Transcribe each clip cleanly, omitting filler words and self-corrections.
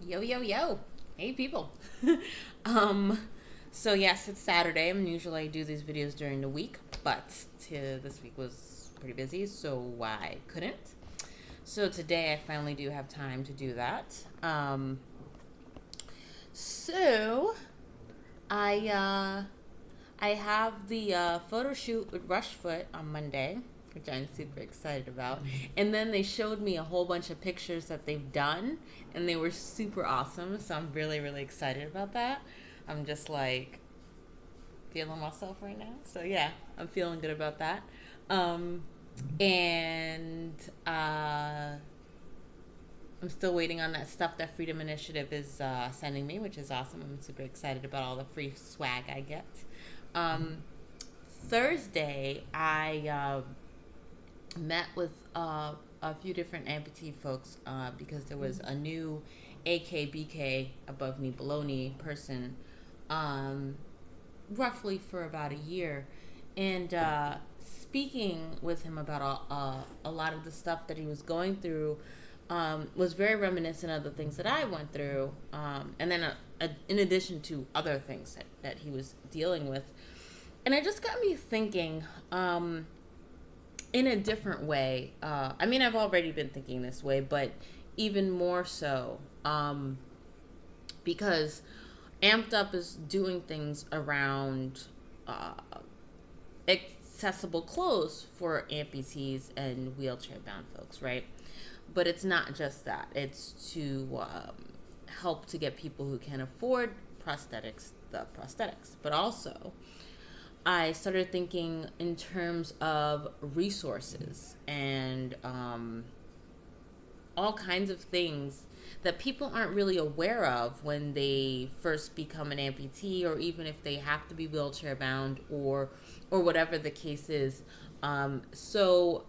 Yo, yo, yo. Hey, people. um, so yes, it's Saturday. Usually I do these videos during the week, but this week was pretty busy, so I couldn't. So today I finally do have time to do that. So I I have the photo shoot with Rushfoot on Monday, which I'm super excited about. And then they showed me a whole bunch of pictures that they've done, and they were super awesome. So I'm really, really excited about that. I'm just like feeling myself right now. So yeah, I'm feeling good about that. Um, and I'm still waiting on that stuff that Freedom Initiative is sending me, which is awesome. I'm super excited about all the free swag I get. Um, Thursday, I met with a few different amputee folks because there was a new AKBK, above knee, below knee person, um, roughly for about a year. And speaking with him about a lot of the stuff that he was going through was very reminiscent of the things that I went through. And then in addition to other things that he was dealing with. And it just got me thinking, in a different way. I've already been thinking this way, but even more so, because Amped Up is doing things around accessible clothes for amputees and wheelchair bound folks, right? But it's not just that, it's to help to get people who can afford the prosthetics, but also I started thinking in terms of resources and all kinds of things that people aren't really aware of when they first become an amputee, or even if they have to be wheelchair bound, or whatever the case is. So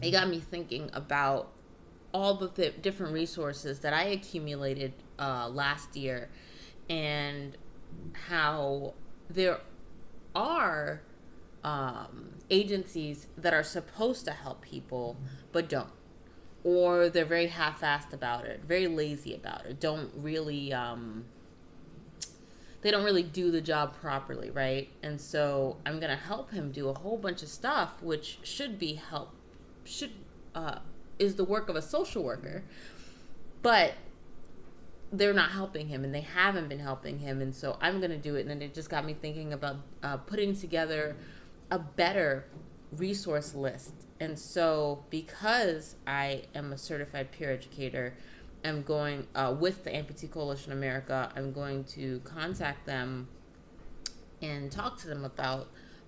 it got me thinking about all the different resources that I accumulated last year, and how there are agencies that are supposed to help people but don't, or they're very half-assed about it, very lazy about it, don't really they don't really do the job properly, right? And so I'm gonna help him do a whole bunch of stuff which should is the work of a social worker, but they're not helping him, and they haven't been helping him, and so I'm going to do it. And then it just got me thinking about putting together a better resource list. And so because I am a certified peer educator, I'm going with the Amputee Coalition America, I'm going to contact them and talk to them about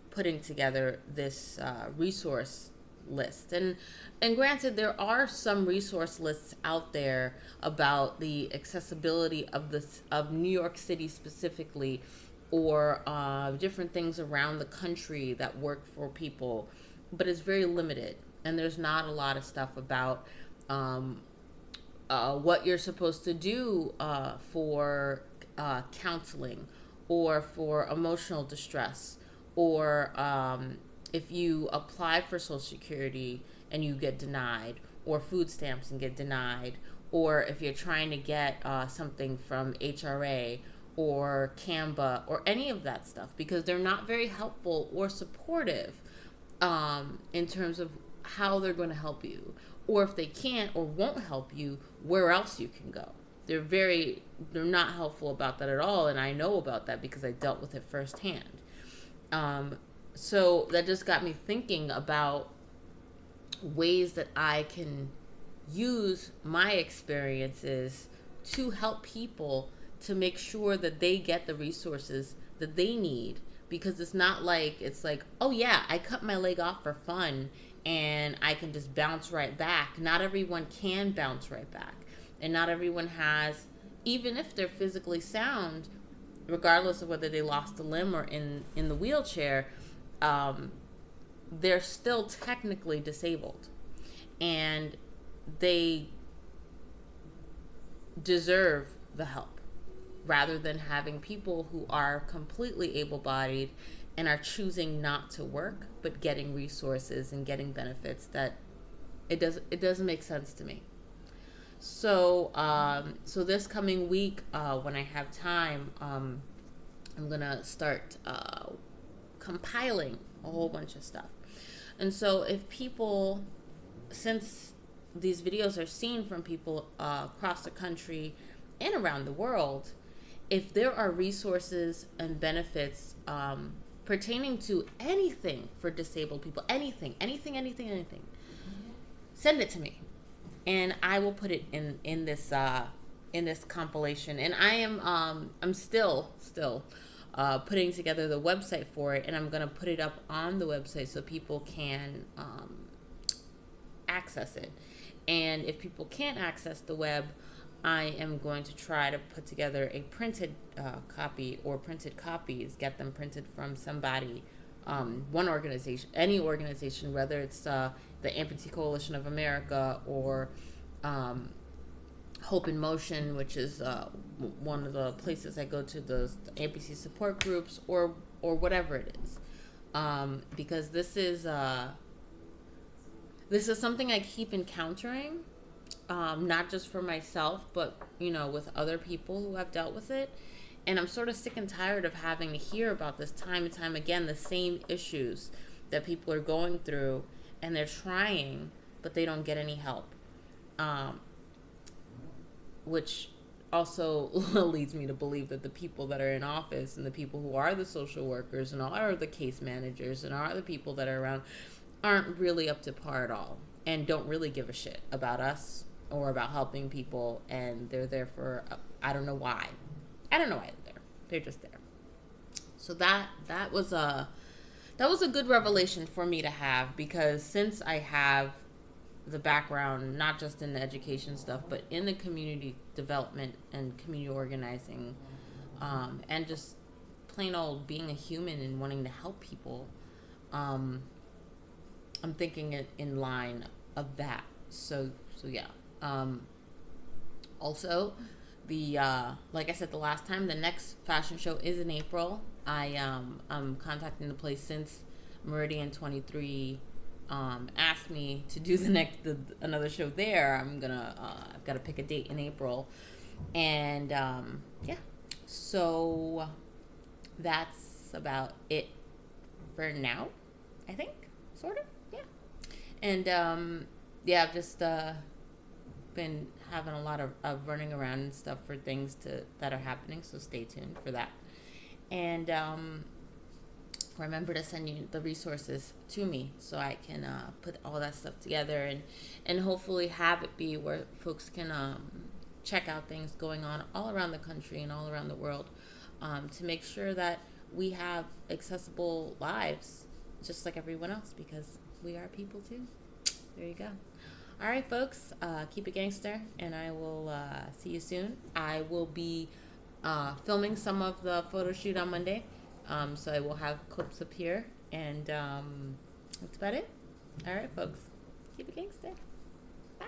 putting together this resource list. And granted, there are some resource lists out there about the accessibility of New York City specifically, or different things around the country that work for people, but it's very limited, and there's not a lot of stuff about what you're supposed to do for counseling, or for emotional distress, or if you apply for Social Security and you get denied, or food stamps and get denied, or if you're trying to get something from HRA or CAMBA or any of that stuff, because they're not very helpful or supportive in terms of how they're going to help you, or if they can't or won't help you, where else you can go. They're not helpful about that at all, and I know about that because I dealt with it firsthand. So that just got me thinking about ways that I can use my experiences to help people, to make sure that they get the resources that they need. Because it's like, oh yeah, I cut my leg off for fun and I can just bounce right back. Not everyone can bounce right back. And not everyone has, even if they're physically sound, regardless of whether they lost a limb or in the wheelchair, they're still technically disabled. And they deserve the help, rather than having people who are completely able-bodied and are choosing not to work but getting resources and getting benefits that it doesn't make sense to me. So, so this coming week, when I have time, I'm gonna start compiling a whole bunch of stuff. And so, if people, since these videos are seen from people across the country and around the world, if there are resources and benefits pertaining to anything for disabled people, anything, send it to me, and I will put it in this compilation. And I am I'm still putting together the website for it, and I'm gonna put it up on the website so people can access it. And if people can't access the web, I am going to try to put together a printed copy, or printed copies, get them printed from somebody, one organization, any organization, whether it's the Amputee Coalition of America, or Hope in Motion, which is one of the places I go to, the amputee support groups, or whatever it is, because this is something I keep encountering, not just for myself, but with other people who have dealt with it. And I'm sort of sick and tired of having to hear about this time and time again, the same issues that people are going through, and they're trying, but they don't get any help. Which also leads me to believe that the people that are in office, and the people who are the social workers, and are the case managers, and are the people that are around, aren't really up to par at all, and don't really give a shit about us or about helping people. And they're there for I don't know why they're there. They're just there. So that was a good revelation for me to have, because since I have the background, not just in the education stuff, but in the community development and community organizing, and just plain old being a human and wanting to help people, I'm thinking it in line of that. So yeah. Also, the like I said the last time, the next fashion show is in April. I'm contacting the place since Meridian 23 asked me to do another show there. I'm gonna I've got to pick a date in April, and yeah. So that's about it for now, I think, sort of, yeah. And yeah, I've just been having a lot of running around and stuff for things that are happening, so stay tuned for that. And remember to send you the resources to me so I can put all that stuff together, and hopefully have it be where folks can check out things going on all around the country and all around the world, to make sure that we have accessible lives just like everyone else, because we are people too. There you go. All right, folks, keep it gangster, and I will see you soon. I will be filming some of the photo shoot on Monday, so I will have clips up here, and that's about it. All right, folks, keep it gangster. Bye.